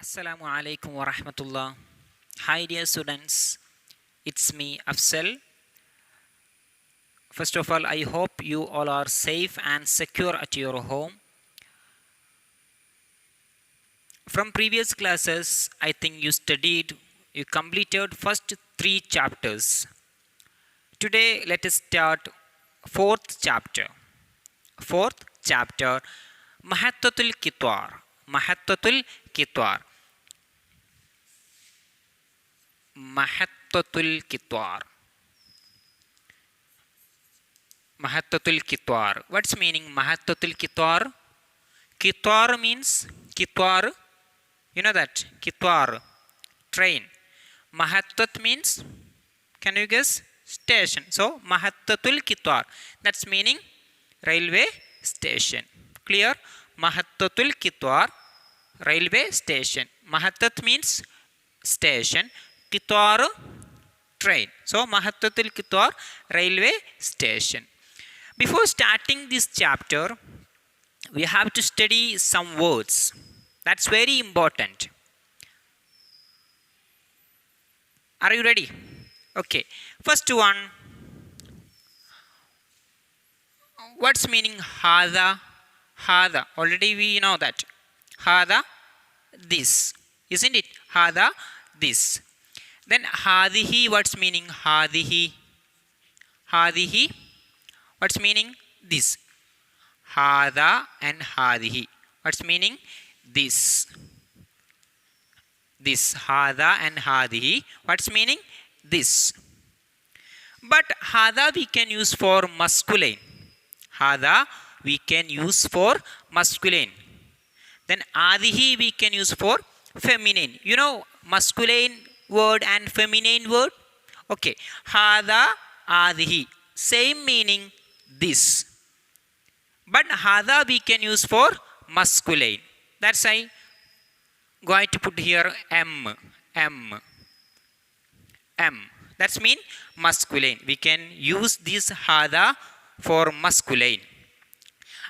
Assalamu alaikum wa rahmatullah. Hi, dear students. It's me, Afsal. First of all, I hope you all are safe and secure at your home. From previous classes, I think you completed first three chapters. Today, let us start fourth chapter. Fourth chapter, Mahattatul Kitwar. Mahattatul Kitwar. Mahattatul Kitwar. Mahattatul Kitwar. What's meaning Mahattatul Kitwar? Kitwar means Kitwar. You know that Kitwar, train. Mahattat means, can you guess? Station. So Mahattatul Kitwar. That's meaning railway station. Clear? Mahattatul Kitwar, railway station. Mahattat means station. Kitwar, train. So Mahattatul Kitwar, railway station. Before starting this chapter, we have to study some words. That's very important. Are you ready? Okay. First one. What's meaning hada? Hada. Already we know that. Hada, this. Isn't it? Hada, this. Then hadihi. What's meaning hadihi? Hadihi. What's meaning this? Hada and hadihi. What's meaning this? This. Hada and hadihi. What's meaning this? But hada we can use for masculine. Hada we can use for masculine. Then adihi we can use for feminine. You know masculine word and feminine word? Okay. Hada, adihi. Same meaning this. But hada we can use for masculine. That's why going to put here M. M. M. That's mean masculine. We can use this hada for masculine.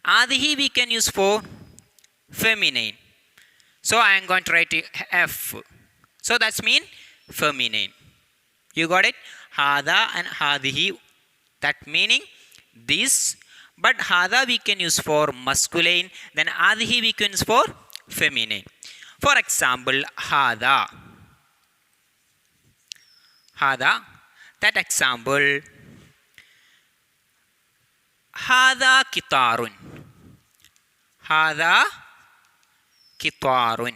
Adihi we can use for feminine. So I am going to write F. So that's mean feminine. You got it? Hada and hadihi. That meaning this. But hada we can use for masculine. Then adihi we can use for feminine. For example, hada. Hada. That example. Hada kitarun. Hada kitarun.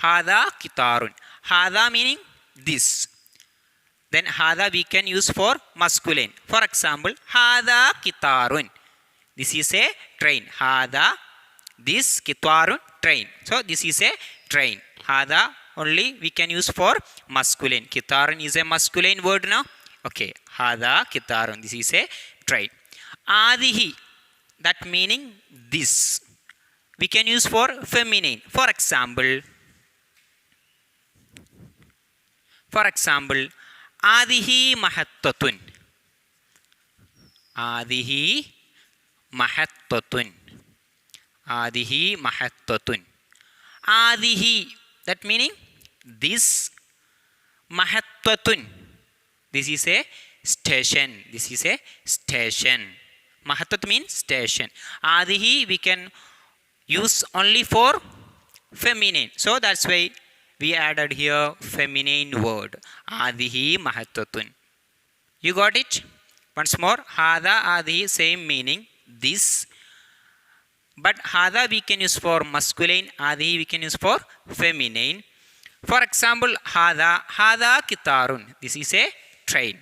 Hada kitarun. Hada meaning this. Then hada we can use for masculine. For example, hada kitarun. This is a train. Hada, this kitarun, train. So this is a train. Hada only we can use for masculine. Kitarun is a masculine word now. Okay. Hada kitarun. This is a train. Adihi. That meaning this. We can use for feminine. For example, Adihi mahattatun. Adihi mahattatun. Adihi mahattatun. Adihi. That meaning this. Mahattatun. This is a station. This is a station. Mahattat means station. Adihi we can use only for feminine. So that's why we added here feminine word. Adihi mahattatun. You got it? Once more. Hada, adihi, same meaning. This. But hada we can use for masculine. Adihi we can use for feminine. For example, hada. Hada kitarun. This is a train.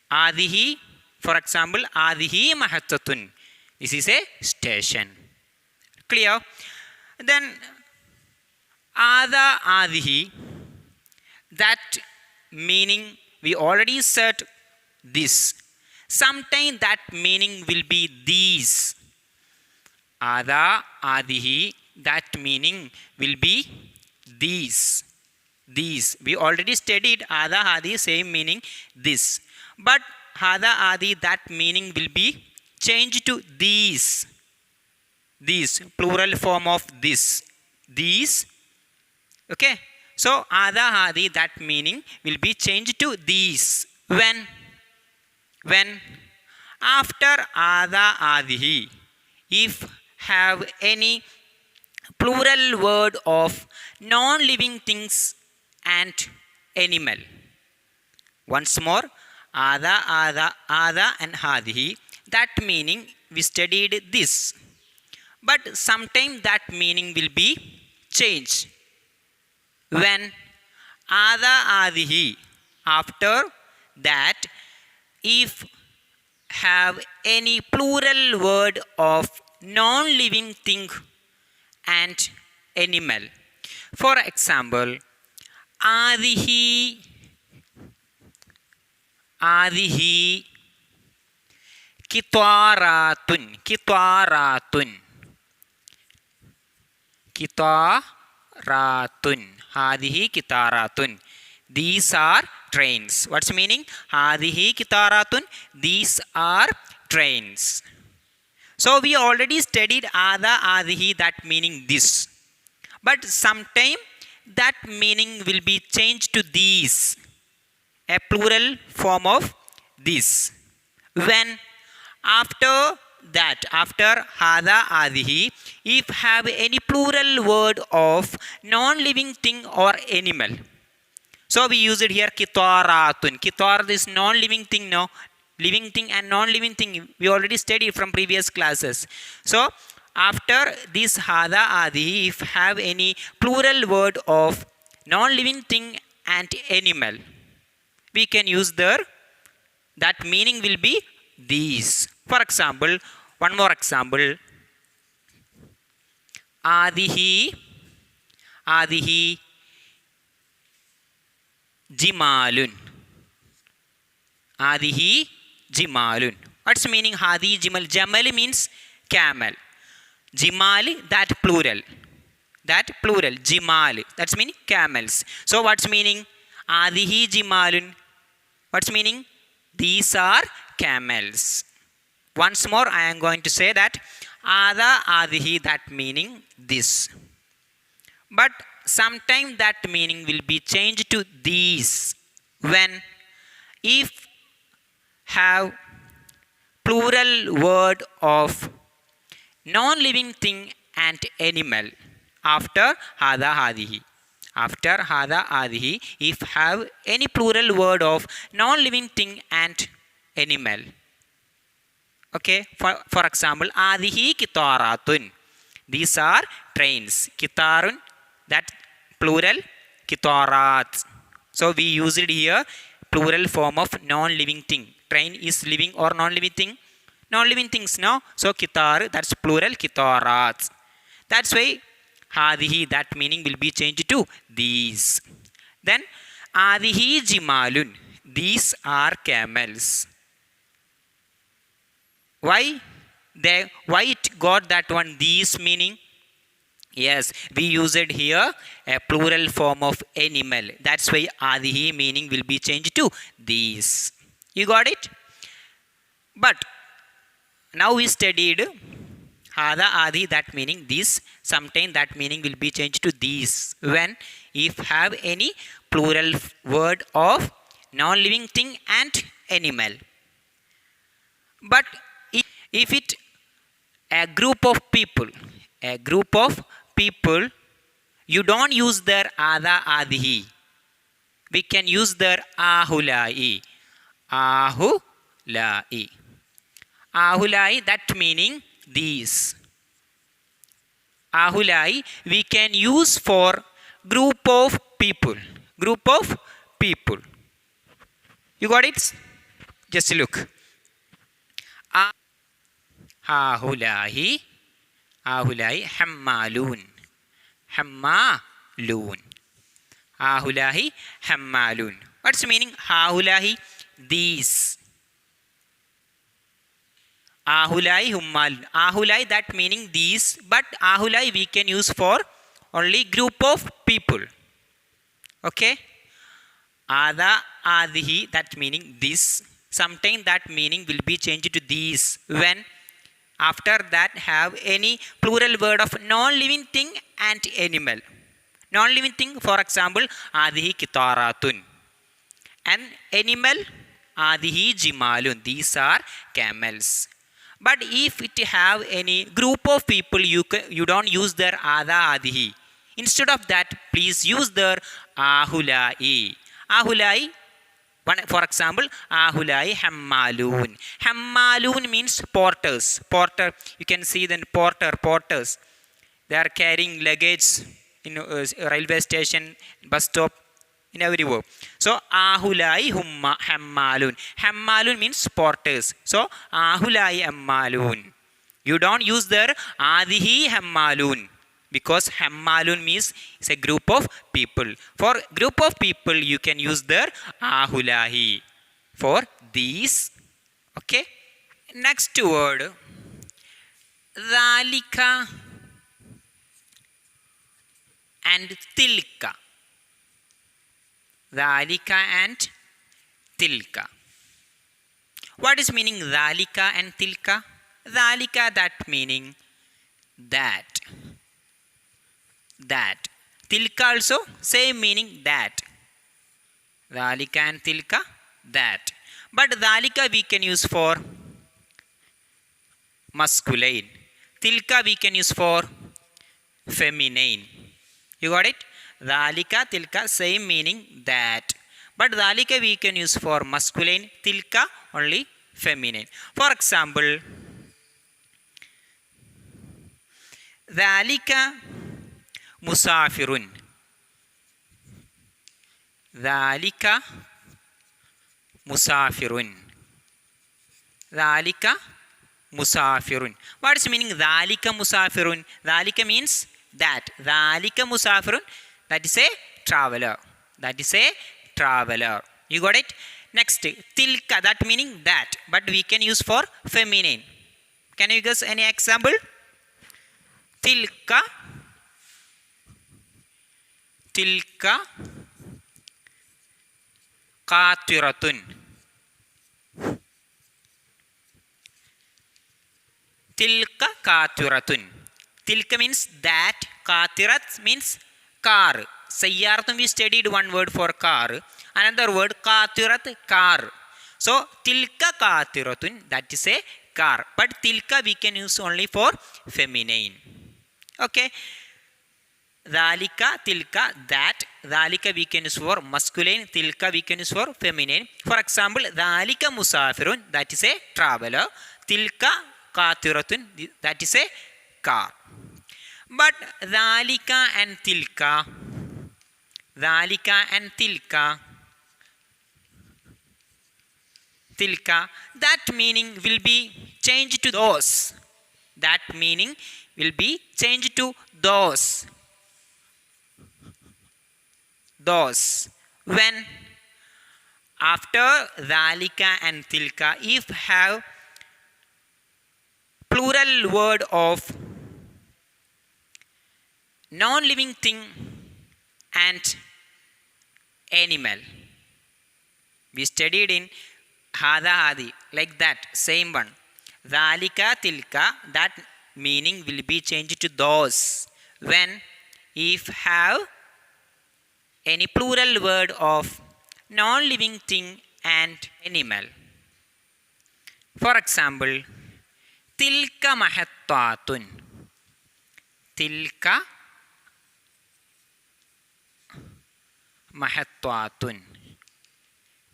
Adihi. For example, adihi mahattatun. This is a station. Clear? Then ada adihi. That meaning we already said this. Sometimes that meaning will be these. Ada adihi. That meaning will be these. These. We already studied ada adi same meaning this. But hada adi that meaning will be changed to these. These. Plural form of this. These. Okay, so ada adi, that meaning will be changed to these. When after ada adihi, if have any plural word of non-living things and animal. Once more, ada and hadihi, that meaning we studied this, but sometime that meaning will be changed when ada adihi, after that if have any plural word of non-living thing and animal. For example, adihi, adihi kitwaratun, kitwaratun, kitaratun, hadihi kitaratun, these are trains. What's the meaning? Hadihi kitaratun, these are trains. So we already studied ada adihi, that meaning this, but sometime that meaning will be changed to these, a plural form of this. When after that, after hada adihi, if have any plural word of non-living thing or animal. So we use it here kitaratun. Kitar is non-living thing, no? Living thing and non-living thing we already studied from previous classes. So after this hada adihi, if have any plural word of non-living thing and animal, we can use there, that meaning will be these. For example, one more example, adihi, adihi jimalun, adihi jimalun. What's the meaning? Hadi jimal, jamal means camel, jimal that plural, that plural, jimal, that's meaning camels. So what's meaning? Adihi jimalun, what's meaning? These are camels. Once more I am going to say that ada adihi, that meaning this, but sometime that meaning will be changed to these when if have plural word of non-living thing and animal after hada adihi. After hada adihi, if have any plural word of non-living thing and animal. Okay, for example, adihi kitaratun, these are trains, kitarun that plural, kitarat. So we use it here, plural form of non-living thing. Train is living or non-living thing? Non-living things, no? So kitar, that's plural, kitarat. That's why hadihi, that meaning will be changed to these. Then adihi jimalun, these are camels. Why it got that one these meaning? Yes, we use it here, a plural form of animal. That's why adihi meaning will be changed to these. You got it? But now we studied hada adi, that meaning this. Sometime that meaning will be changed to these when if have any plural word of non-living thing and animal. But if it a group of people, a group of people, you don't use their ada adihi. We can use their ahulai, ahulai, ahulai, that meaning these. Ahulai we can use for group of people, group of people. You got it? Just look. Ahulai, ahulai hammalun, hammalun, ahulai hammalun. What's the meaning? Ahulai, these. Ahulai hummal, ahulai, that meaning these, but ahulai we can use for only group of people. Okay, ada adihi, that meaning this. Sometime that meaning will be changed to these when after that have any plural word of non-living thing and animal. Non-living thing, for example, Adihi Kitaratun. An animal, Adihi Jimalun. These are camels. But if it have any group of people, you don't use their Ada Adihi. Instead of that, please use their Ahulai. Ahulai, for example, Ahulai Hammalun. Hammalun means porters. Porter, you can see then porters. They are carrying luggage in railway station, bus stop, in everywhere. So Ahulai Hammalun. Hammalun means porters. So Ahulai Hammalun. You don't use their Adihi Hammalun, because Hammalun means it's a group of people. For group of people, you can use their Ahulahi for these. Okay. Next word, Dhalika and Tilka. Dhalika and Tilka. What is meaning Dhalika and Tilka? Dhalika, that meaning that. That. Tilka also same meaning, that. Dhalika and Tilka, that. But Dhalika we can use for masculine. Tilka we can use for feminine. You got it? Dhalika, Tilka, same meaning, that. But Dhalika we can use for masculine, Tilka only feminine. For example, Dhalika Musafirun. Dhalika Musafirun. Dhalika Musafirun. What is meaning Dhalika Musafirun? Dhalika means that. Dhalika Musafirun, that is a traveler. That is a traveler. You got it? Next, Tilka, that meaning that, but we can use for feminine. Can you guess any example? Tilka, Tilka Qatiratun. Tilka Qatiratun. Tilka means that, Qatirat means car. Sayyarathum we studied one word for car. Another word Qatirat, car. So Tilka Qatiratun, that is a car. But Tilka we can use only for feminine. Okay. Dhalika, Tilka, that. Dhalika we can use for masculine. Tilka we can use for feminine. For example, Dhalika Musafirun, that is a traveler. Tilka Qatiratun, that is a car. But Dhalika and Tilka, Dhalika and Tilka, Tilka, that meaning will be changed to those. That meaning will be changed to those. Those. When after Dhalika and Tilka, if have plural word of non-living thing and animal. We studied in Hada Hadi, like that, same one. Dhalika, Tilka, that meaning will be changed to those when if have any plural word of non-living thing and animal. For example, Tilka Mahattatun. Tilka Mahattatun.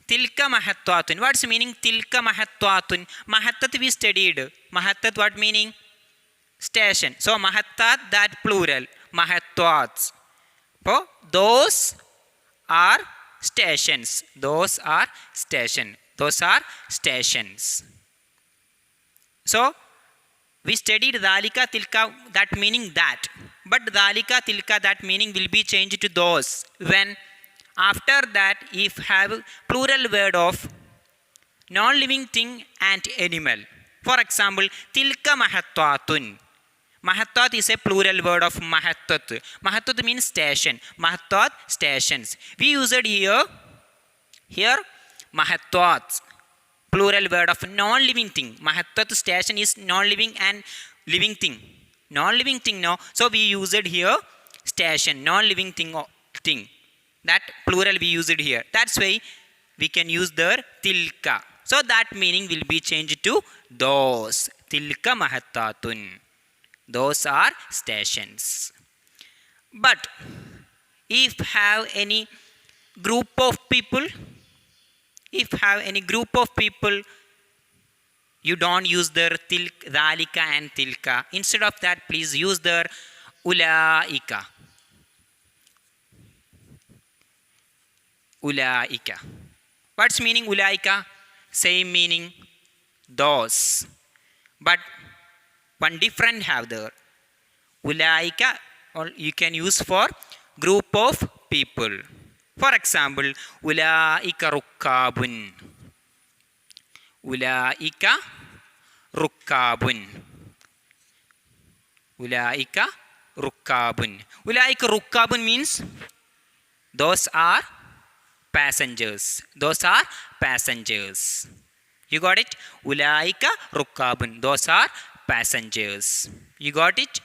Tilka Mahattatun. What's meaning Tilka Mahattatun? Mahattat we studied. Mahattat what meaning? Station. So Mahattat, that plural. Mahattats. So those are stations. Those are station. Those are stations. So we studied Dhalika, Tilka, that meaning that. But Dhalika, Tilka, that meaning will be changed to those when after that if have plural word of non-living thing and animal. For example, Tilka Mahattatun. Mahattat is a plural word of Mahattat. Mahattat means station. Mahattat, stations. We use it here Mahattats. Plural word of non-living thing. Mahattat station is non-living and living thing. Non-living thing, no. So we use it here station, non-living thing. That plural we used here. That's why we can use the tilka. So that meaning will be changed to those. Tilka mahattatun. Those are stations. But if have any group of people, you don't use the dhalika and tilka. Instead of that, please use the ulaika. Ulaika. What's meaning ulaika? Same meaning, those. But one different have there. Ulaika you can use for group of people. For example, ulaika rukkabun. Ulaika rukkabun. Ulaika rukkabun. Ulaika rukkabun means those are passengers. Those are passengers. You got it? Ulaika rukkabun. Those are passengers. You got it?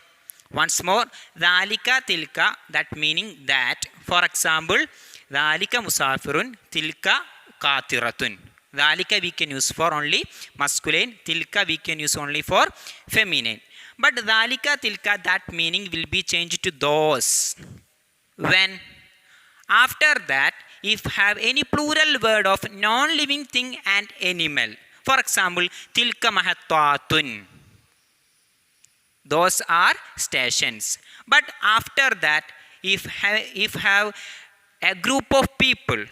Once more, dhalika tilka, that meaning that. For example, dhalika musafirun, tilka qatiratun. Dhalika we can use for only masculine, tilka we can use only for feminine. But dhalika tilka, that meaning will be changed to those. When? After that, if have any plural word of non-living thing and animal. For example, tilka mahattatun. Those are stations. But after that, if have a group of people,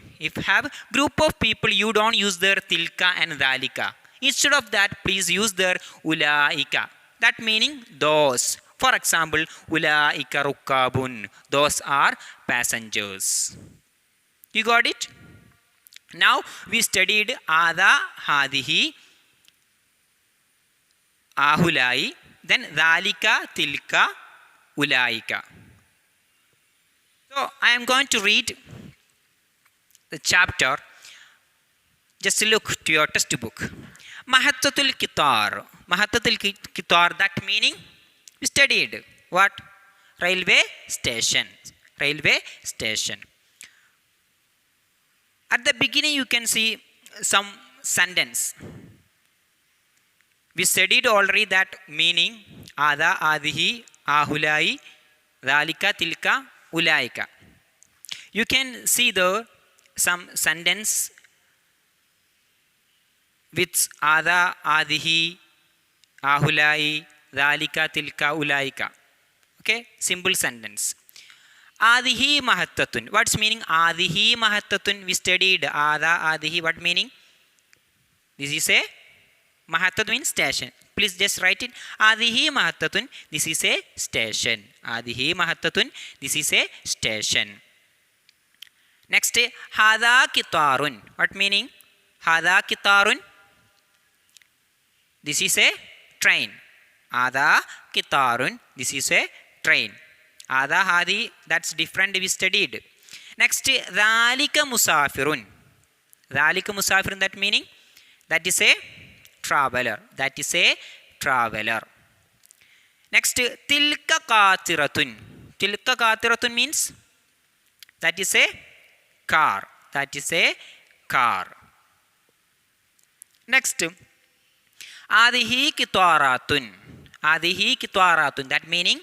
you don't use their tilka and dhalika. Instead of that, please use their ulaika. That meaning those. For example, ulaika rukkabun. Those are passengers. You got it? Now we studied ada, hadihi, ahulai, then dhalika, tilka, ulaika. So I am going to read the chapter. Just look to your textbook. Mahattatul Kitar. Mahattatul Kitar, that meaning we studied what? Railway station. Railway station. At the beginning you can see some sentence. We studied already that meaning. Ada, adihi, ahulai, dhalika, tilka, ulaika. You can see the some sentence with ada, adihi, ahulai, dhalika, tilka, ulaika. Okay, simple sentence. Adihi mahattatun. What's meaning adihi mahattatun? We studied ada, adihi. What meaning? This is a mahattat means station. Please just write it. Adihi mahattatun. This is a station. Adihi mahattatun. This is a station. Next, hada kitarun. What meaning? Hada kitarun. This is a train. Ada kitarun. This is a train. Ada, hadi, that's different, we studied. Next, dhalika musafirun. Dhalika musafirun, that meaning? That is a traveler. That is a traveler. Next, tilka qatiratun. Tilka qatiratun means that is a car. That is a car. Next, adihi kitwaratun. Adihi kitwaratun. That meaning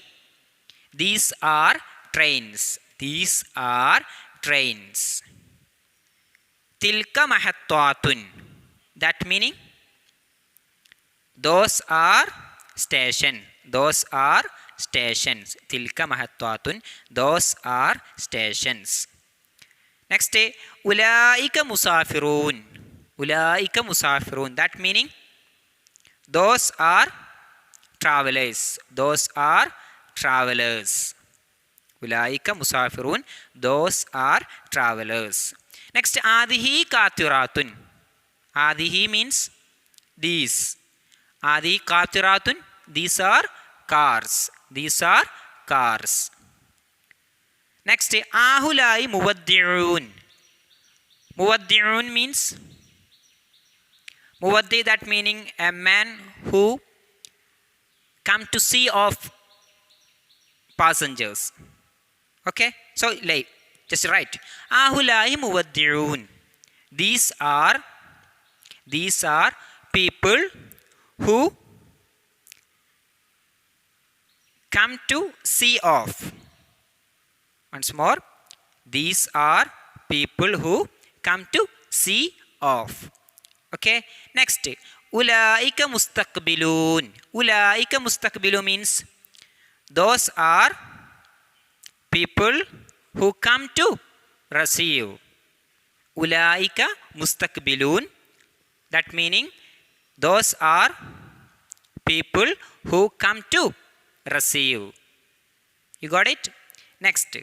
these are trains. These are trains. Tilka mahattatun. That meaning those are station. Those are stations. Tilka mahattatun. Those are stations. Next, ulaika musafirun. Ulaika musafirun. That meaning those are travelers. Those are travelers. Ulaika musafirun. Those are travelers. Next, adihi qatiratun. Adihi means these. Adihi qatiratun. These are cars. These are cars. Next, ahulai muwaddi'un. Muwaddi'un means muwaddi, that meaning a man who come to see of passengers. Okay, so like just write ahulai muwaddi'un. These are people who come to see off. Once more, these are people who come to see off. Okay, next ulaika mustaqbilun. Ulaika mustaqbilun means those are people who come to receive. Ulaika mustaqbilun, that meaning those are people who come to receive. You got it? Next,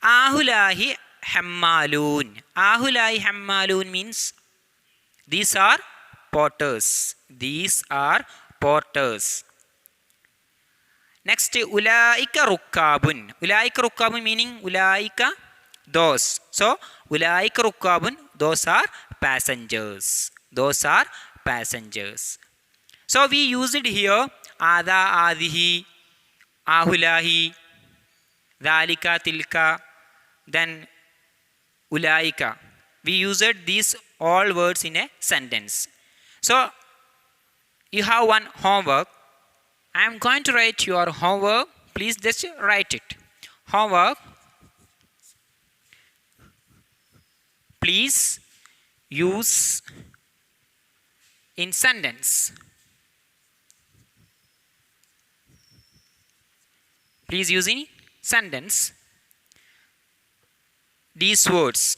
ahulahi hammalun. Ahulahi hammalun means these are porters. These are porters. Next, ulaika rukkabun. Ulaika rukkabun meaning ulaika those. So, ulaika rukkabun, those are passengers. Those are passengers. So, we used here ada, adihi, ahulahi, dhalika, tilka, then ulaika. We used these all words in a sentence. So, you have one homework. I am going to write your homework. Please just write it. Homework. Please use in sentence. Please use in sentence these words.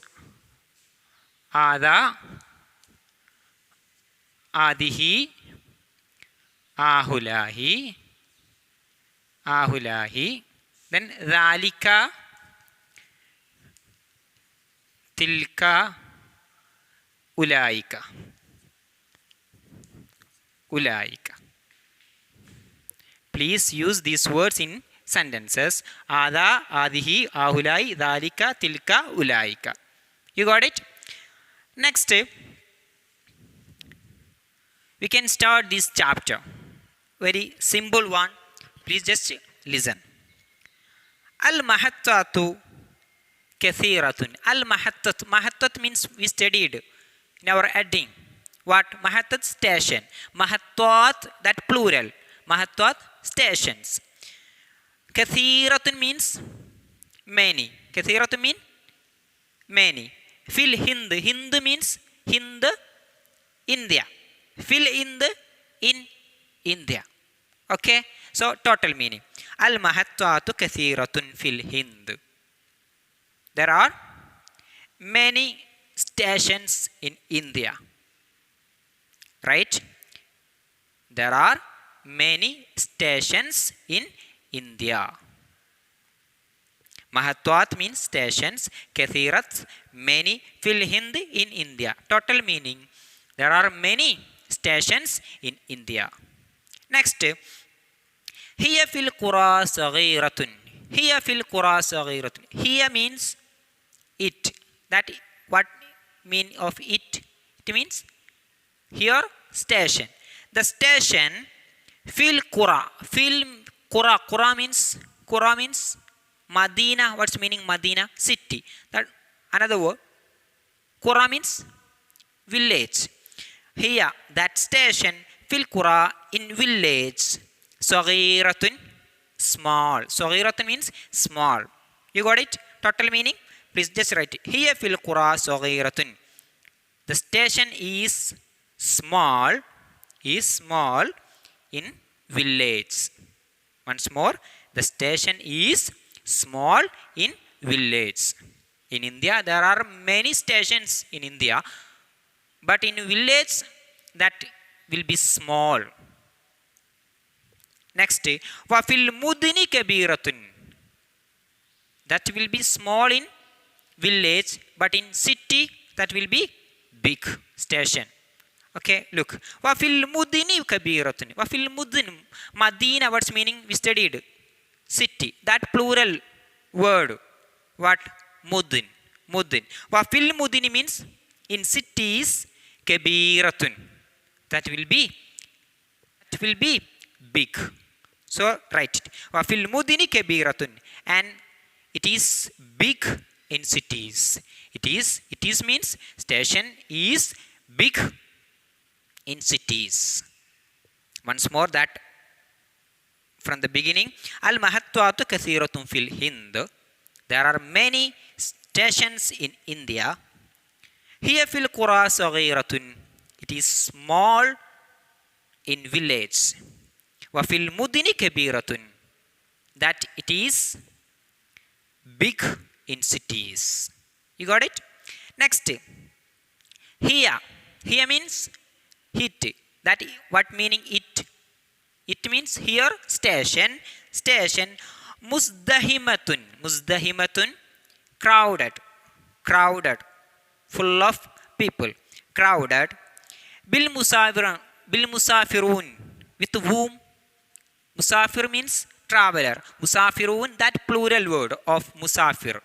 Ada, adihi, ahulahi, ahulahi, then dhalika, tilka, ulaika, ulaika. Please use these words in sentences. Ada, adihi, ahulai, dhalika, tilka, ulaika. You got it? Next, we can start this chapter. Very simple one. Please just listen. Al-mahattatu kathiratun. Al-mahattat. Mahattat means we studied in our heading. What? Mahattat station. Mahattat, that plural. Mahattat stations. Kathiratun means many. Kathiratun mean many. Fil Hind. Hind means Hind, India. Fill in India. Okay. So total meaning. Al mahattatu kathiratun fil Hind. There are many stations in India. Right? There are many stations in India. Mahatwat means stations. Kathirat, many. Fil Hind, in India. Total meaning, there are many stations in India. Next, hiya fil qura saghiratun. Hiya fil qura saghiratun. Hiya means it. That what mean of it? It means here station. The station fil qura. Fil qura. Qura means Madina. What's meaning Madina? City. That another word. Qura means village. Here that station fil qura, in village. Saghiratun, small. Saghiratun means small. You got it? Total meaning? Please just write it. Here fil qura saghiratun. The station is small in village. Once more, the station is small in village. In India, there are many stations in India, but in village, that will be small. Next, wafil mudini kabiratun. That will be small in village, but in city, that will be big station. Okay, look. Wafil mudini kabiratun. Wafil mudin. Madina, what's meaning? We studied. City. That plural word. What? Mudin. Mudin. Wafil mudini means in cities kabiratun. That will be big. So write it. Wafil mudini kabiratun. And it is big in cities. It is means station is big in cities. Once more that from the beginning. Al mahatwatu kathiratun fil Hind. There are many stations in India. Here fil qura saghiratun. It is small in village. Wa fil mudini kabiratun. That it is big in cities. You got it? Next. Here. Here means hit. That what meaning it? It means here station. Station. Muzdahimatun. Muzdahimatun. Crowded. Crowded. Full of people. Crowded. Bil musafirun. With whom? Musafir means traveler. Musafirun, that plural word of musafir.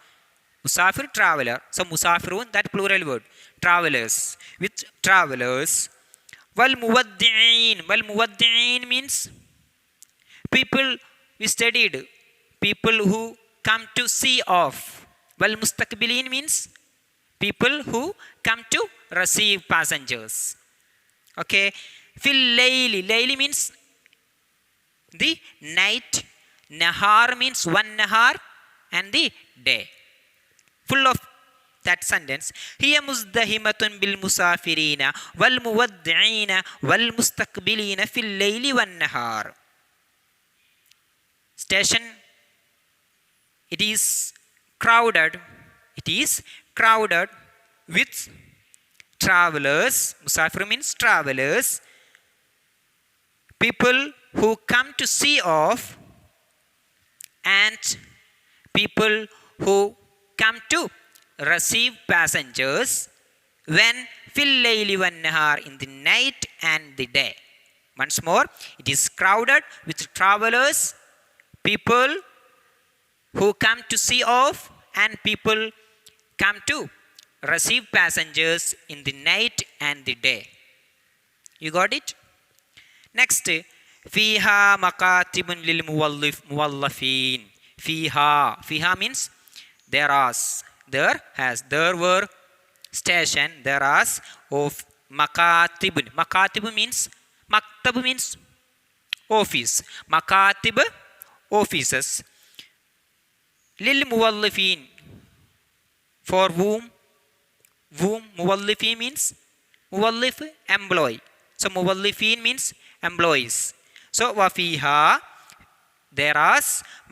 Musafir, traveler. So musafirun, that plural word. Travelers. With travelers. Wal muwaddi'in. Wal muwaddi'in means people we studied. People who come to see off. Wal mustakbilin means people who come to receive passengers. Okay. Fil layli. Layli means the night. Nahar means one nahar and the day. Full of that sentence. Hiya muzdahimatun bil musafirina wal muwaddi'ina wal mustaqbilina fil layli wan nahar. Station, it is crowded. It is crowded with travelers. Musafir means travelers. People who come to see off and people who come to receive passengers when fil layli wan nahar, in the night and the day. Once more, it is crowded with travelers, people who come to see off and people come to receive passengers in the night and the day. You got it? Next, fiha makatibun lil muwallafin. Fiha. Fiha means there were station, there are of makatib. Makatib means, maktab means office. Makatib, offices. Lil muwallifin, for whom? Whom? Muwallifin means muwallif, employee. So muwallifin means employees. So wafiha, there are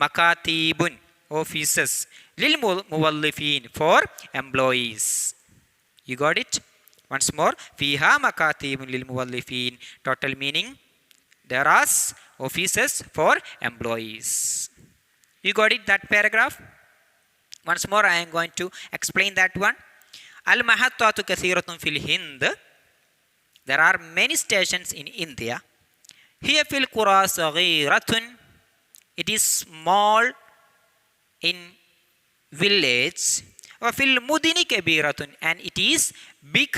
makatibun, offices. Lil muwallifin, for employees. You got it? Once more. Fiha makatibun lil muwallifin. Total meaning, there are offices for employees. You got it, that paragraph? Once more I am going to explain that one. Al mahattatu kathiratun fil Hind. There are many stations in India. Here fil qura saghiratun. It is small in village. Wa fil mudini kabiratun, and it is big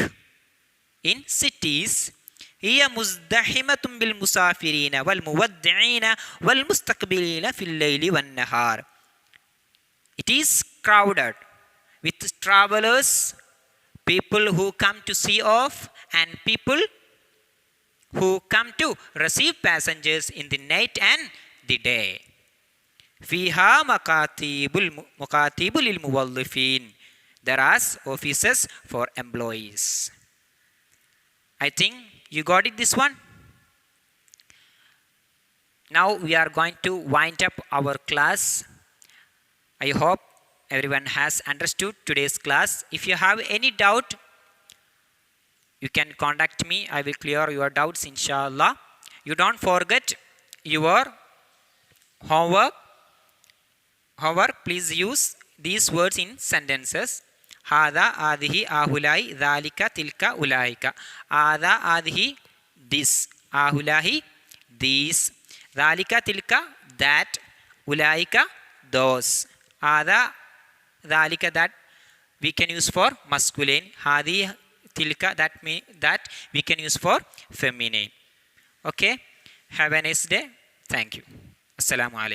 in cities. Hiya muzdahimatun bil musafirina wal muwaddi'ina wal mustaqbilina fil layli wan nahar. It is crowded with travelers, people who come to see off and people who come to receive passengers in the night and the day. Fiha makatibul lil muwallifin. There are offices for employees. I think you got it, this one. Now we are going to wind up our class. I hope everyone has understood today's class. If you have any doubt, you can contact me. I will clear your doubts, inshallah. You don't forget your homework. However, please use these words in sentences. Hada, adihi, ahulai, dhalika, tilka, ulaika. Ada, adihi, this. Ahulahi, these. Dhalika, tilka, that. Ulaika, those. Ada, dhalika, that we can use for masculine. Hadi, tilka, that we can use for feminine. Okay. Have a nice day. Thank you. Assalamu alaikum.